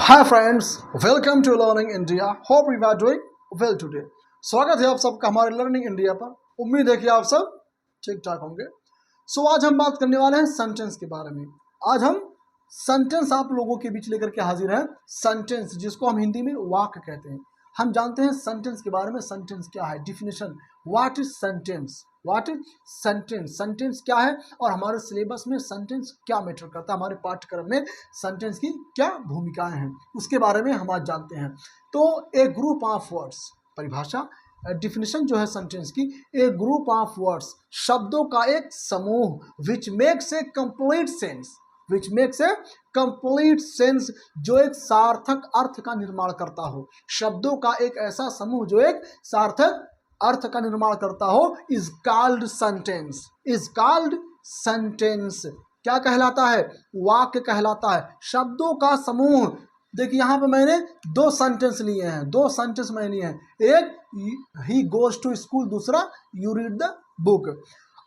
Hi friends, welcome to learning India. Hope you are doing well today. स्वागत है आप सबका हमारे लर्निंग इंडिया पर। उम्मीद है कि आप सब ठीक ठाक होंगे। आज हम बात करने वाले हैं सेंटेंस के बारे में। आज हम सेंटेंस आप लोगों के बीच लेकर के हाजिर हैं। सेंटेंस जिसको हम हिंदी में वाक्य कहते हैं। हम जानते हैं सेंटेंस के बारे में। सेंटेंस क्या है, definition, what is sentence, what is sentence, sentence क्या है और हमारे सिलेबस में सेंटेंस क्या मैटर करता है, हमारे पाठ्यक्रम में सेंटेंस की क्या भूमिकाएं हैं, उसके बारे में हम आज जानते हैं। तो ए ग्रुप ऑफ वर्ड्स, परिभाषा डिफिनेशन जो है सेंटेंस की, ए ग्रुप ऑफ वर्ड्स, शब्दों का एक समूह, which makes a complete sense, which makes a complete sense, जो एक सार्थक अर्थ का निर्माण करता हो। शब्दों का एक ऐसा समूह जो एक सार्थक अर्थ का निर्माण करता हो, is called sentence, is called sentence. क्या कहलाता है? वाक्य कहलाता है। शब्दों का समूह। देखिए यहाँ पे मैंने दो सेंटेंस लिए हैं, दो सेंटेंस मैंने लिए हैं। एक ही गोज टू स्कूल, दूसरा यू रीड द बुक।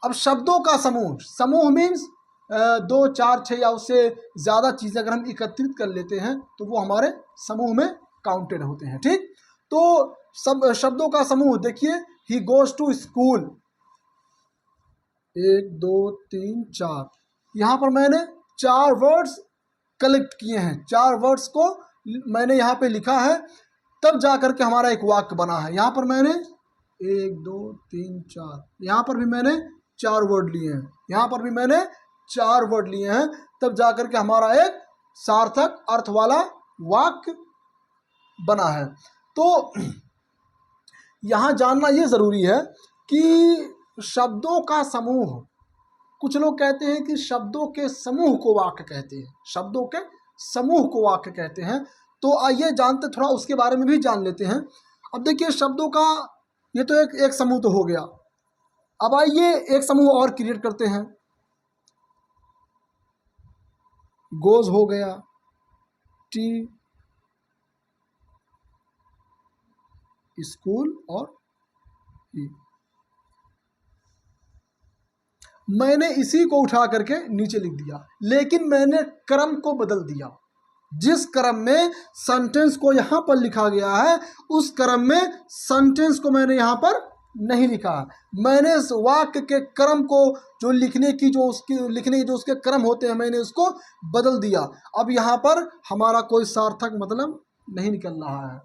अब शब्दों का समूह, समूह मीन्स दो चार छः या उससे ज़्यादा चीज़ें अगर हम एकत्रित कर लेते हैं तो वो हमारे समूह में काउंटेड होते हैं। ठीक, तो सब शब्दों का समूह। देखिए, ही गोज टू स्कूल, 1 2 3 4, यहाँ पर मैंने 4 वर्ड्स कलेक्ट किए हैं। 4 वर्ड्स को मैंने यहाँ पे लिखा है, तब जा करके हमारा एक वाक्य बना है। यहाँ पर मैंने 1 2 3 4, यहाँ पर भी मैंने 4 वर्ड लिए हैं, यहाँ पर भी मैंने 4 वर्ड लिए हैं, तब जा करके हमारा एक सार्थक अर्थ वाला वाक्य बना है। तो यहाँ जानना ये ज़रूरी है कि शब्दों का समूह, कुछ लोग कहते हैं कि शब्दों के समूह को वाक्य कहते हैं, शब्दों के समूह को वाक्य कहते हैं। तो आइए जानते, थोड़ा उसके बारे में भी जान लेते हैं। अब देखिए, शब्दों का ये तो एक समूह तो हो गया। अब आइए एक समूह और क्रिएट करते हैं। गोज हो गया, टी, स्कूल और ई। मैंने इसी को उठा करके नीचे लिख दिया, लेकिन मैंने क्रम को बदल दिया। जिस क्रम में सेंटेंस को यहाँ पर लिखा गया है, उस क्रम में सेंटेंस को मैंने यहाँ पर नहीं लिखा। मैंने इस वाक्य के क्रम को, जो लिखने की जो उसके क्रम होते हैं, मैंने उसको बदल दिया। अब यहाँ पर हमारा कोई सार्थक मतलब नहीं निकल रहा है।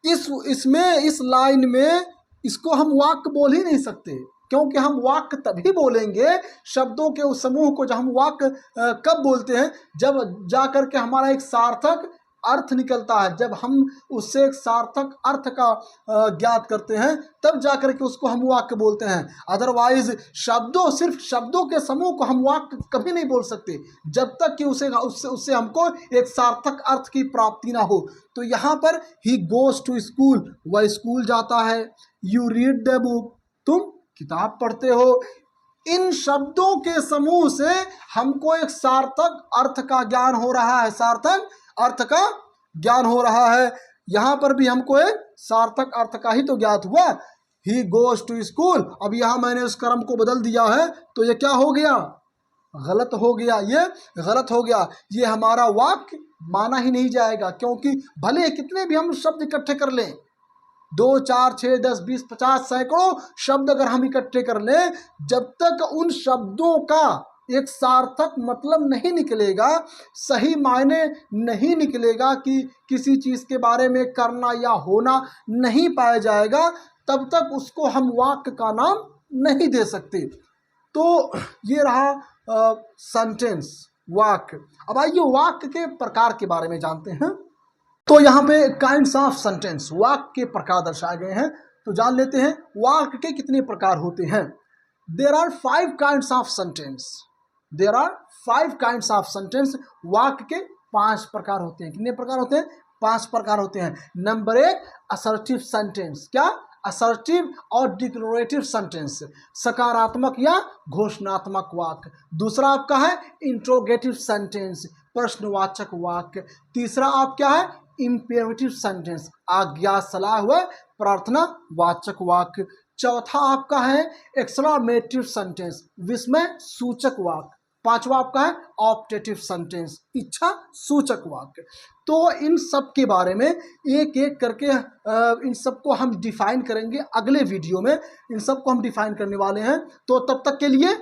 इस लाइन में इसको हम वाक्य बोल ही नहीं सकते, क्योंकि हम वाक्य तभी बोलेंगे, शब्दों के उस समूह को जब हम वाक्य कब बोलते हैं, जब जाकर के हमारा एक सार्थक अर्थ निकलता है, जब हम उससे एक सार्थक अर्थ का ज्ञात करते हैं, तब जाकर के उसको हम वाक्य बोलते हैं। अदरवाइज सिर्फ शब्दों के समूह को हम वाक्य कभी नहीं बोल सकते, जब तक कि उससे हमको एक सार्थक अर्थ की प्राप्ति ना हो। तो यहाँ पर ही गोज टू स्कूल, वह स्कूल जाता है। यू रीड द बुक, तुम किताब पढ़ते हो। इन शब्दों के समूह से हमको एक सार्थक अर्थ का ज्ञान हो रहा है, सार्थक अर्थ का ज्ञान हो रहा है। यहाँ पर भी हमको एक सार्थक अर्थ का ही तो ज्ञात हुआ, ही गोज टू स्कूल। अब यहाँ मैंने उस क्रम को बदल दिया है, तो ये क्या हो गया? गलत हो गया, ये गलत हो गया। ये हमारा वाक्य माना ही नहीं जाएगा, क्योंकि भले कितने भी हम शब्द इकट्ठे कर लें, 2 4 6 10 20 50 सैकड़ों शब्द अगर हम इकट्ठे कर लें, जब तक उन शब्दों का एक सार्थक मतलब नहीं निकलेगा, सही मायने नहीं निकलेगा, कि किसी चीज़ के बारे में करना या होना नहीं पाया जाएगा, तब तक उसको हम वाक्य का नाम नहीं दे सकते। तो ये रहा सेंटेंस, वाक्य। अब आइए वाक्य के प्रकार के बारे में जानते हैं। तो यहाँ पे काइंड्स ऑफ सेंटेंस, वाक्य के प्रकार दर्शाए गए हैं। तो जान लेते हैं वाक्य के कितने प्रकार होते हैं। There are 5 kinds of sentence, there are 5 kinds of sentence. वाक्य के 5 प्रकार होते हैं। कितने प्रकार होते हैं? 5 प्रकार होते हैं। Number 1, assertive sentence. क्या? असर्टिव और डिक्लेरेटिव सेंटेंस, सकारात्मक या घोषणात्मक वाक्य। दूसरा आपका है इंट्रोगेटिव सेंटेंस, प्रश्नवाचक वाक्य। तीसरा आप क्या है? इंपेरेटिव सेंटेंस, आज्ञा सलाह व प्रार्थना वाचक वाक्य। चौथा आपका है एक्सक्लेमेटिव सेंटेंस, विस्मय सूचक वाक्य। पांचवा आपका है ऑप्टेटिव सेंटेंस, इच्छा सूचक वाक्य। तो इन सब के बारे में एक एक करके इन सबको हम डिफाइन करेंगे अगले वीडियो में, इन सबको हम डिफाइन करने वाले हैं। तो तब तक के लिए